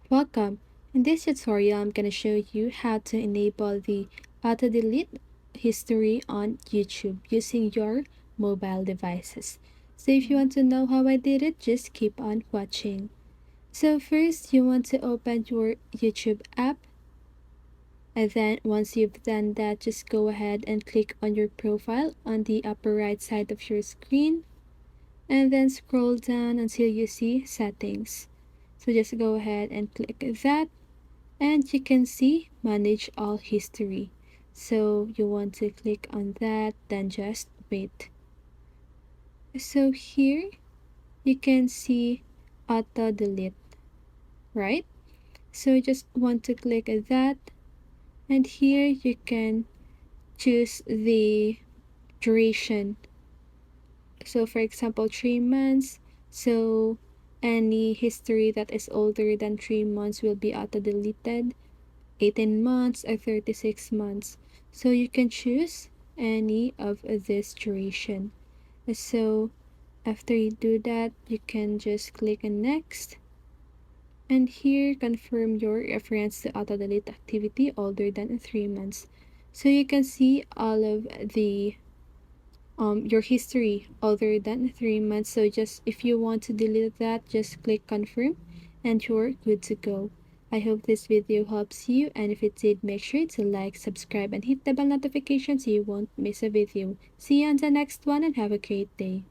Welcome! In this tutorial, I'm going to show you how to enable the auto delete history on YouTube using your mobile devices. So if you want to know how I did it, just keep on watching. So first, you want to open your YouTube app, and then once you've done that, just go ahead and click on your profile on the upper right side of your screen, and then scroll down until you see settings. So just go ahead and click that, and you can see manage all history. So you want to click on that, then just wait. So here you can see auto delete, right? So you just want to click that, and here you can choose the duration. So for example, 3 months. So any history that is older than 3 months will be auto deleted. 18 months or 36 months. So you can choose any of this duration. So after you do that, you can just click on next. And here, confirm your reference to auto delete activity older than 3 months. So you can see all of the your history older than 3 months. So just if you want to delete that, just click confirm and you're good to go. I hope this video helps you, and if it did, make sure to like, subscribe, and hit the bell notification so you won't miss a video. See you on the next one and have a great day.